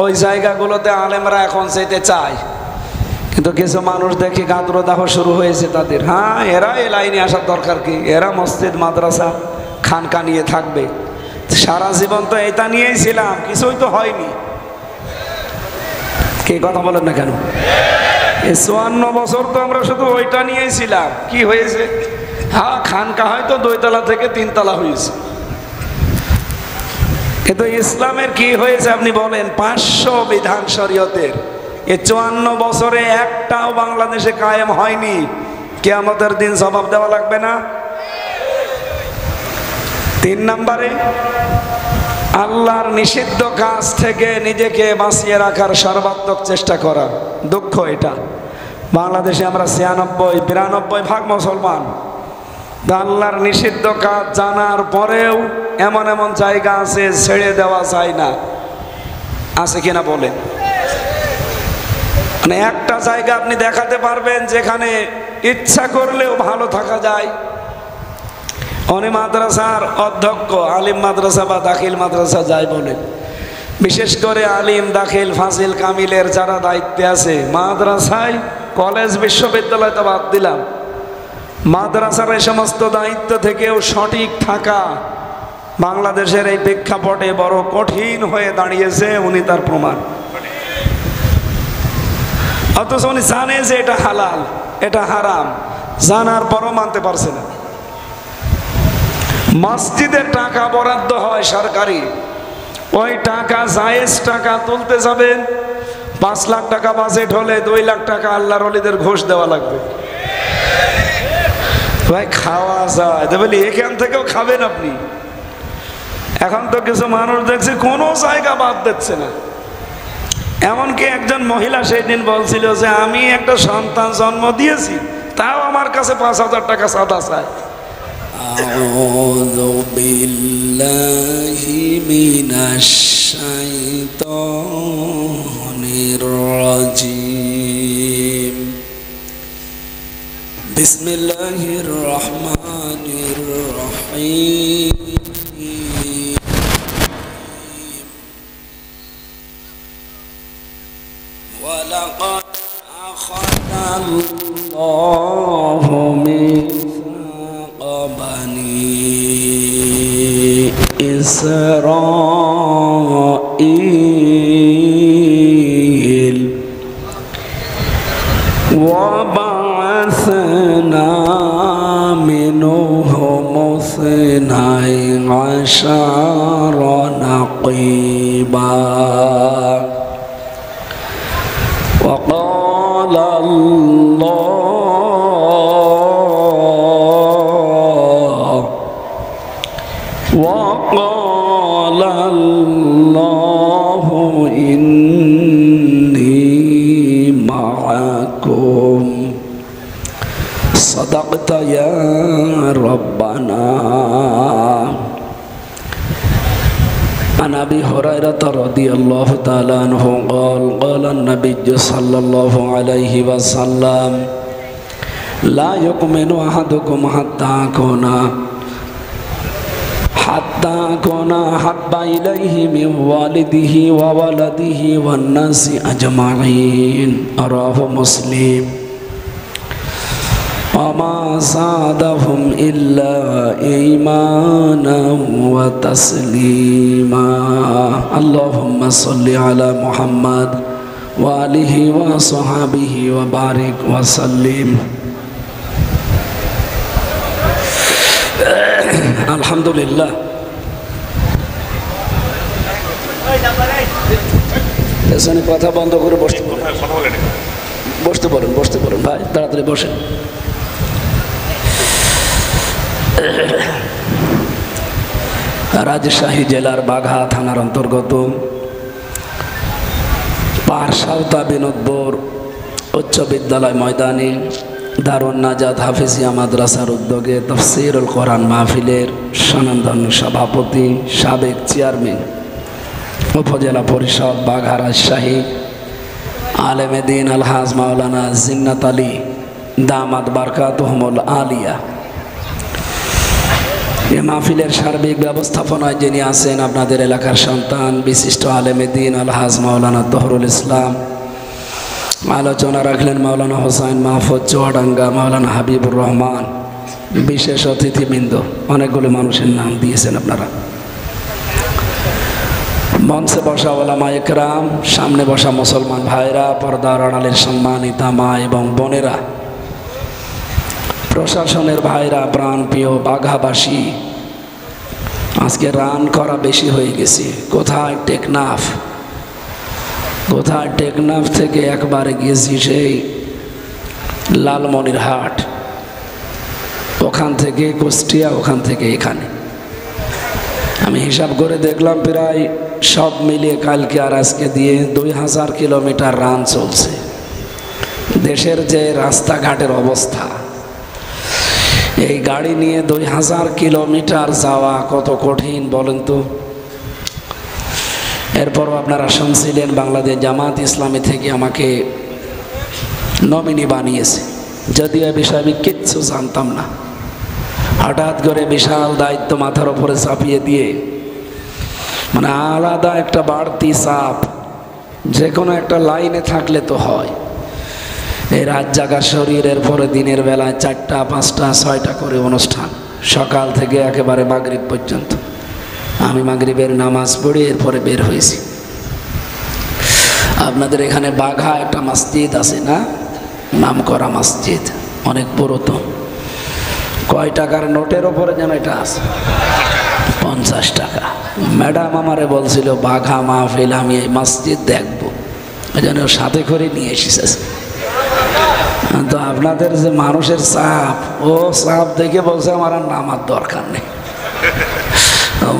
ওই জায়গাগুলোতে আলেমরা এখন যেতে চায়, কিন্তু কিছু মানুষ দেখি গাত্রদাহ শুরু হয়েছে তাদের। হ্যাঁ, এরা এই লাইনে আসার দরকার কি? এরা মসজিদ মাদ্রাসা খানকা নিয়ে থাকবে। সারা জীবন তো এটা নিয়েই ছিলাম, কিছুই তো হয়নি। কে কথা বলেন না কেন? এই 54 বছর তো আমরা শুধু ওইটা নিয়েই ছিলাম। কি হয়েছে? হ্যাঁ, খানকা হয়তো 2 তলা থেকে 3 তলা হয়েছে, কিন্তু ইসলামের কি হয়েছে আপনি বলেন? 500 বিধান শরীয়তের এই 54 বছরে একটাও বাংলাদেশে কায়েম হয়নি। কিয়ামতের দিন জবাব দেওয়া লাগবে না? 3 নম্বরে, আল্লাহর নিষিদ্ধ কাজ থেকে নিজেকে বাঁচিয়ে রাখার সর্বাত্মক চেষ্টা করা। দুঃখ এটা, বাংলাদেশে আমরা 96-92 ভাগ মুসলমান। আল্লাহর নিষিদ্ধ কাজ জানার পরেও এমন এমন জায়গা আছে ছেড়ে দেওয়া যায় না। আছে কিনা বলেন? মানে একটা জায়গা আপনি দেখাতে পারবেন যেখানে ইচ্ছা করলেও ভালো থাকা যায়? উনি মাদ্রাসার অধ্যক্ষ, আলিম মাদ্রাসা বা দাখিল মাদ্রাসা যায় বলেন। বিশেষ করে আলিম, দাখিল, ফাজিল, কামিলের যারা দায়িত্বে আছে মাদ্রাসায়, কলেজ, বিশ্ববিদ্যালয় তো বাদ দিলাম, মাদ্রাসার এই সমস্ত দায়িত্ব থেকেও সঠিক থাকা বাংলাদেশের এই প্রেক্ষাপটে বড় কঠিন হয়ে দাঁড়িয়েছে। উনি তার প্রমাণ। অথচ উনি জানে যে এটা হালাল, এটা হারাম, জানার পরও মানতে পারছে না। মসজিদে টাকা বরাদ্দ হয় সরকারি, ওই টাকা জায়েজ টাকা তুলতে যাবেন, 5 লাখ টাকা বাজেট হলে 2 লাখ টাকা আল্লাহর ওলিদের ঘুষ দেওয়া লাগবে। ভাই খাওয়া যায় তো বলি, এখান থেকেও খাবেন আপনি। এখন তো কিছু মানুষ দেখছি কোনো জায়গা বাদ দিচ্ছে না। এমনকি একজন মহিলা সেই দিন বলছিল যে আমি একটা সন্তান জন্ম দিয়েছি, তাও আমার কাছে 5,000 টাকা চাঁদা চায়। আউযু বিল্লাহি মিনাশ শাইতানির রাজিম। বিসমিল্লাহির রহমানির রহিম। ওয়ালাকাদ আখাযাল্লাহু মিসাকা বানি ইসরাঈল ওয়া বা'আসনা মিনহুম ইসনাই আশারা নাকীবা وقال الله إني معكم صدقت يا ربنا. عن أبي هريرة رضي الله تعالى عنه قال قال النبي صلى الله عليه وسلم لا يؤمن أحدكم حتى أكون أحب إليه من والده وولده والناس أجمعين. رواه مسلم. وما زادهم إلا إيمانا وتسليما. اللهم صل على محمد وآله وصحبه وبارك وسلم. আলহামদুলিল্লাহ। এখানে কথা বন্ধ করে বসতে বলেন ভাই, তাড়াতাড়ি বসেন। রাজশাহী জেলার বাঘা থানার অন্তর্গত পারসাউতা বিনোদপুর উচ্চ বিদ্যালয় ময়দানে দারুন নাজাত হাফিজিয়া মাদ্রাসার উদ্যোগে তাফসীরুল কোরআন মাহফিলের স্বনামধন্য সভাপতি, সাবেক চেয়ারম্যান উপজেলা পরিষদ বাঘা রাজশাহী আলেমে দ্বীন আলহাজ মাওলানা জিন্নাত আলী দামাত বারকাতুহুমুল আলিয়া এই মাহফিলের সার্বিক ব্যবস্থাপনায় যিনি আছেন আপনাদের এলাকার সন্তান বিশিষ্ট আলেমে দ্বীন আলহাজ মাওলানা তহরুল ইসলাম, আলোচনা রাখলেন মাওলানা হোসাইন মাহফুজ চুয়াডাঙ্গা, মাওলানা হাবিবুর রহমান, বিশেষ অতিথিবৃন্দ, অনেকগুলো মানুষের নাম দিয়েছেন আপনারা। মঞ্চে বসা ওলামা একরাম, সামনে বসা মুসলমান ভাইরা, পর্দার আড়ালের সম্মানিতা মা এবং বোনেরা, প্রশাসনের ভাইরা, প্রাণপ্রিয় বাঘাবাসী, আজকে রান করা বেশি হয়ে গেছে। কোথায় টেকনাফ, কোথায় টেকনাফ থেকে একবারে গিয়েছি সেই লালমনিরহাট, ওখান থেকে কুষ্টিয়া, ওখান থেকে এখানে। আমি হিসাব করে দেখলাম প্রায় সব মিলিয়ে কালকে আর আজকে দিয়ে 2000 কিলোমিটার রান চলছে। দেশের যে রাস্তাঘাটের অবস্থা, এই গাড়ি নিয়ে 2000 কিলোমিটার যাওয়া কত কঠিন বলেন তো। এরপরও আপনারা শুনছিলেন বাংলাদেশ জামাত ইসলামী থেকে আমাকে নমিনি বানিয়েছে, যদিও এ বিষয়ে আমি কিচ্ছু জানতাম না। হঠাৎ করে বিশাল দায়িত্ব মাথার উপরে চাপিয়ে দিয়ে, মানে আলাদা একটা বাড়তি চাপ, যে কোনো একটা লাইনে থাকলে তো হয়। এই রাত জাগার শরীরের পরে দিনের বেলায় 4টা 5টা 6টা করে অনুষ্ঠান, সকাল থেকে একেবারে মাগরিব পর্যন্ত। আমি মাগরিবের নামাজ পড়ে এরপরে বের হয়েছি। আপনাদের এখানে বাঘা একটা মসজিদ আছে না, নাম করা মসজিদ, অনেক পুরাতন। কয় টাকার নোটের ওপরে যেন এটা আছে, 50 টাকা। ম্যাডাম আমারে বলছিল বাঘা মাহফিল, আমি এই মসজিদ দেখবো, ওই জন্য সাথে করে নিয়ে এসেছে। তো আপনাদের যে মানুষের চাপ, ও চাপ দেখে বলছে আমার আর নামার দরকার নেই,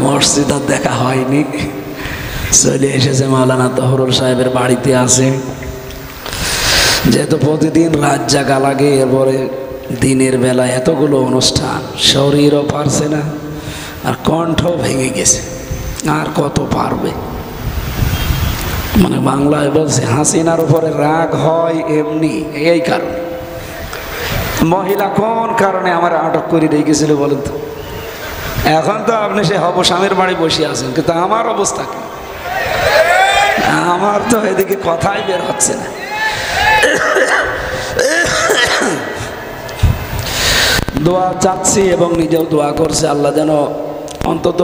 মসজিদ আর দেখা হয়নি। চলে এসেছে মাওলানা তহরুল সাহেবের বাড়িতে আছে। যেহেতু প্রতিদিন রাত জাগা লাগে, এরপরে দিনের বেলা এতগুলো অনুষ্ঠান, শরীরও পারছে না, আর কণ্ঠ ভেঙে গেছে। আর কত পারবে, মানে বাংলায় বলছে হাসিনার উপরে রাগ হয় এমনি, এই কারণে। মহিলা কোন কারণে আমার আটক করে রেখেছিল বলেন তো? এখন তো আপনি সে হব স্বামীর বাড়ি বসে আছেন, কিন্তু আমার অবস্থা কি? আমার তো এদিকে কথাই বের হচ্ছে না। দোয়া চাচ্ছি এবং নিজেও দোয়া করছে, আল্লাহ যেন অন্তত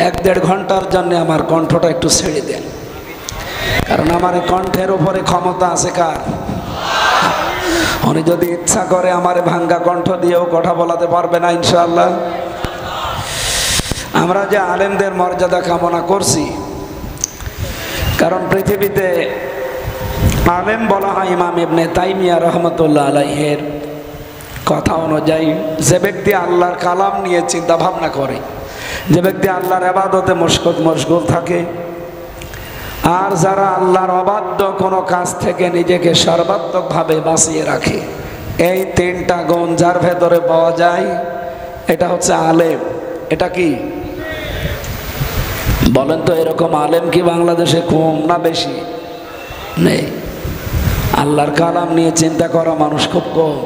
1-1.5 ঘন্টার জন্য আমার কণ্ঠটা একটু ছেড়ে দেন। কারণ আমার কণ্ঠের উপরে ক্ষমতা আছে কার? উনি যদি ইচ্ছা করে আমার ভাঙ্গা কণ্ঠ দিয়েও কথা বলাতে পারবে না ইনশাআল্লাহ। আমরা যে আলেমদের মর্যাদা কামনা করছি, কারণ পৃথিবীতে আলেম বলা হয় ইমাম ইবনে তাইমিয়া রহমতুল্লাহ আলাইহির কথা অনুযায়ী, যে ব্যক্তি আল্লাহর কালাম নিয়ে চিন্তা ভাবনা করে, যে ব্যক্তি আল্লাহর ইবাদতে মশগুল থাকে, আর যারা আল্লাহর অবাধ্য কোনো কাজ থেকে নিজেকে সর্বাত্মকভাবে বাঁচিয়ে রাখে, এই 3টা গুণ যার ভেতরে পাওয়া যায়, এটা হচ্ছে আলেম। এটা কি বলেন তো? এরকম আলেম কি বাংলাদেশে কম না বেশি? নেই। আল্লাহর কালাম নিয়ে চিন্তা করা মানুষ খুব কম।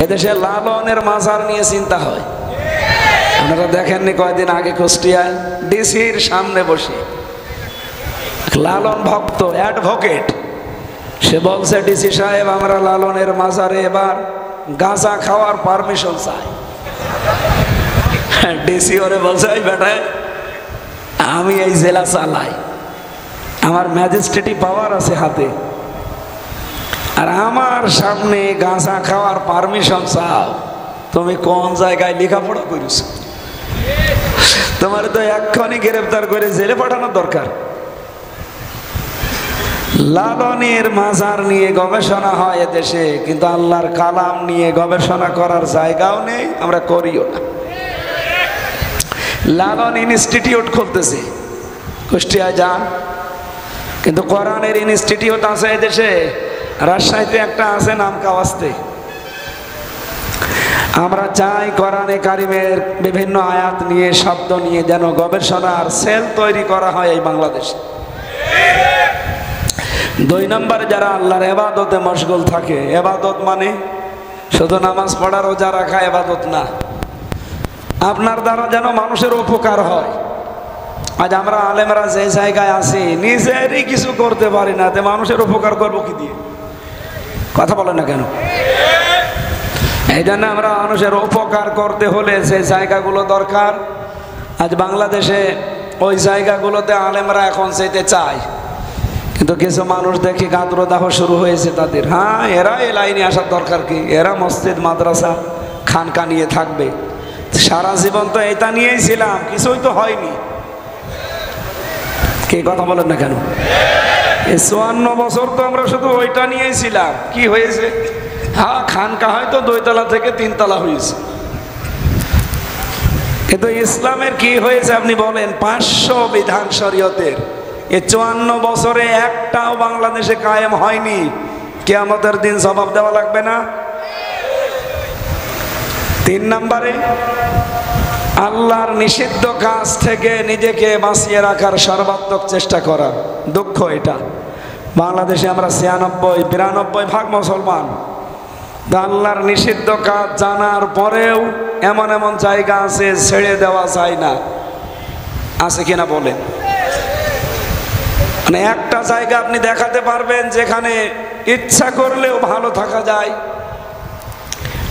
এদেশে লালনের মাজার নিয়ে চিন্তা হয়। আপনারা দেখেননি কয়েকদিন আগে কুষ্টিয়ায় ডিসির সামনে বসে লালন ভক্ত অ্যাডভোকেট, সে বলছে ডিসি সাহেব আমরা লালনের মাজারে এবার গাঁজা খাওয়ার পারমিশন চাই। ডিসি ওরে বলছে এই বেটায়, আমি এই জেলা চালাই, আমার ম্যাজিস্ট্রেটি পাওয়ার আছে হাতে, আর আমার সামনে গাঁজা খাওয়ার পারমিশন চাও? তুমি কোন জায়গায় লেখাপড়া করিস? তোমার তো এক্ষুনি গ্রেফতার করে জেলে পাঠানোর দরকার। লালনের মাজার নিয়ে গবেষণা হয় এদেশে, কিন্তু আল্লাহর কালাম নিয়ে গবেষণা করার জায়গাও নেই, আমরা করিও না। লালন ইনস্টিটিউট খুলতেছে, কুষ্টিয়ায় যান, কিন্তু কোরআনের ইনস্টিটিউট আছে এদেশে, রাজশাহীতে একটা আছে নাম কাওয়াস্তে। আমরা চাই কোরআনে কারিমের বিভিন্ন আয়াত নিয়ে, শব্দ নিয়ে যেন গবেষণার সেল তৈরি করা হয় এই বাংলাদেশে। 2 নম্বর, যারা আল্লাহর ইবাদতে মশগুল থাকে, ইবাদত মানে শুধু নামাজ পড়া রোজা রাখা ইবাদত না। আপনার দ্বারা যেন মানুষের উপকার হয়। আজ আমরা আলেমরা যে জায়গায় আছি নিজেরই কিছু করতে পারি না, তে মানুষের উপকার করবো কি দিয়ে? কথা বলেন না কেন? এই জন্য আমরা মানুষের উপকার করতে হলে যে জায়গাগুলো দরকার, আজ বাংলাদেশে ওই জায়গাগুলোতে আলেমরা এখন যেতে চায়, কিন্তু কিছু মানুষ দেখি গাত্রদাহ শুরু হয়েছে তাদের। হ্যাঁ, এরা এই লাইনে আসার দরকার কি? এরা মসজিদ মাদ্রাসা খানকা নিয়ে থাকবে। সারা জীবন তো এটা নিয়েই ছিলাম, কিছুই তো হয়নি। কে কথা বলেন না কেন? এই 54 বছর তো আমরা শুধু ওইটা নিয়েই ছিলাম, কি হয়েছে? হ্যাঁ, খানকা হয়তো 2 তলা থেকে 3 তলা হয়েছে, কিন্তু ইসলামের কি হয়েছে আপনি বলেন? 500 বিধান শরীয়তের এই 54 বছরে একটাও বাংলাদেশে কায়েম হয়নি। কিয়ামতের দিন জবাব দেওয়া লাগবে না? 3 নম্বরে আল্লাহর নিষিদ্ধ কাজ থেকে নিজেকে বাঁচিয়ে রাখার সর্বাত্মক চেষ্টা করা। দুঃখ এটা, বাংলাদেশে আমরা 96-92 ভাগ মুসলমান, আল্লাহর নিষিদ্ধ কাজ জানার পরেও এমন এমন জায়গা আছে ছেড়ে দেওয়া যায় না। আছে কিনা বলেন? মানে একটা জায়গা আপনি দেখাতে পারবেন যেখানে ইচ্ছা করলেও ভালো থাকা যায়?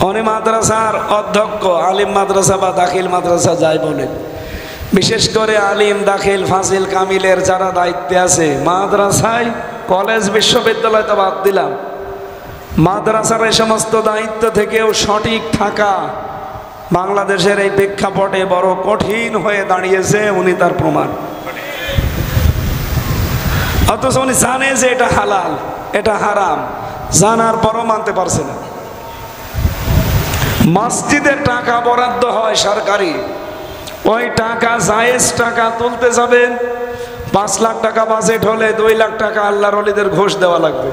অনে মাদ্রাসার অধ্যক্ষ আলিম মাদ্রাসা বা দাখিল মাদ্রাসা যাই বলেন, বিশেষ করে আলিম দাখিল ফাজিল কামিলের যারা দায়িত্বে আছে মাদ্রাসায়, কলেজ বিশ্ববিদ্যালয় তো বাদ দিলাম, মাদ্রাসার এই সমস্ত দায়িত্ব থেকেও সঠিক থাকা বাংলাদেশের এই প্রেক্ষাপটে বড় কঠিন হয়ে দাঁড়িয়েছে। উনি তার প্রমাণ। অথচ উনি জানে যে এটা হালাল, এটা হারাম, জানার পরও মানতে পারছে না। মসজিদের টাকা বরাদ্দ হয় সরকারি, ওই টাকা জায়েজ টাকা তুলতে যাবেন, 5 লাখ টাকা বাজেট হলে 2 লাখ টাকা আল্লাহর ওলিদের ঘুষ দেওয়া লাগবে।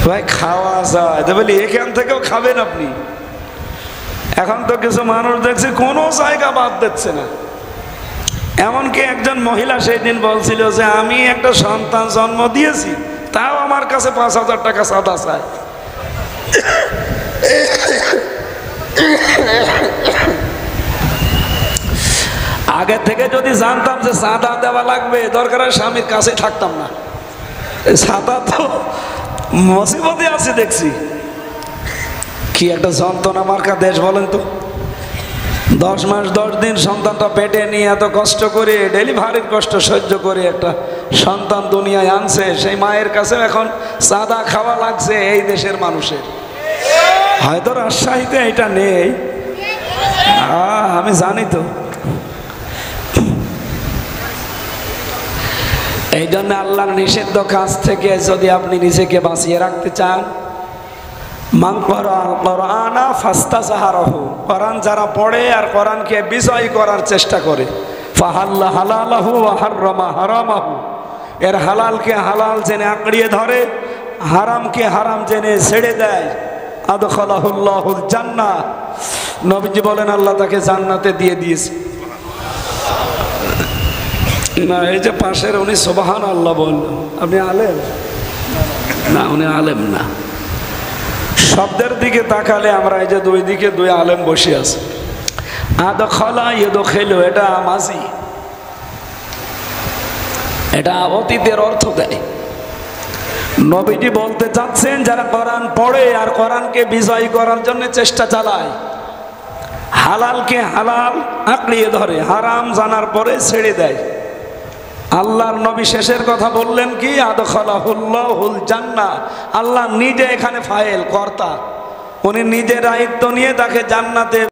ভাই খাওয়া যায় তো বলি, এখান থেকেও খাবেন আপনি। এখন তো কিছু মানুষ দেখছে কোনো জায়গা বাদ দিচ্ছে না। এমনকি একজন মহিলা সেই দিন বলছিল যে আমি একটা সন্তান জন্ম দিয়েছি, তাও আমার কাছে 5,000 টাকা চাঁদা চায়। আগে থেকে যদি জানতাম যে চাঁদা দেওয়া লাগবে, দরকার হয় স্বামীর কাছে থাকতাম না। চাঁদা তো মুসিবতে আছে দেখছি। কি একটা যন্ত্রণা মার্কা দেশ বলেন তো। 10 মাস 10 দিন সন্তানটা পেটে নিয়ে এত কষ্ট করে, ডেলিভারির কষ্ট সহ্য করে একটা সন্তান দুনিয়ায় আনছে, সেই মায়ের কাছে এখন চাঁদা খাওয়া লাগছে এই দেশের মানুষের। হয়তো রাজশাহীতে এটা নেই, আমি জানি তো। এই জন্য আল্লাহর নিষিদ্ধ কাজ থেকে যদি আপনি নিজেকে বাঁচিয়ে রাখতে চান, মান ক্বারাআল কুরআনা ফাস্তাযহারাহু, কোরআন যারা পড়ে আর কোরআনকে বিজয় করার চেষ্টা করে, ফাহাল্লা হালালাহু ওয়া হাররামা হারামাহু, এর হালালকে হালাল জেনে আঁকড়িয়ে ধরে, হারামকে হারাম জেনে ছেড়ে দেয়, আদখালাহুল্লাহুল জান্নাহ, নবীজি বলেন আল্লাহ তাকে জান্নাতে দিয়ে দিয়েছে। না, এই যে পাশের উনি সুবহানাল্লাহ বলল, আপনি আলেম না? উনি আলেম না। শব্দের দিকে তাকালে আমরা এই যে 2 দিকে 2 আলেম বসে আছে। আদখালা ইয়াদখিলু, এটা মাজি, এটা অতীতের অর্থ দেয়। নবীজি বলতে চাচ্ছেন যারা কোরআন পড়ে আর কোরআনকে বিজয় করার জন্য চেষ্টা চালায়, হালালকে হালাল আঁকড়িয়ে ধরে, হারাম জানার পরে ছেড়ে দেয়। আল্লাহর নবী শেষের কথা বললেন কি? আদখালাহুল্লাহুল জান্নাহ, আল্লাহ নিজে এখানে ফাইল কর্তা, উনি নিজে দায়িত্ব নিয়ে তাকে জান্নাতে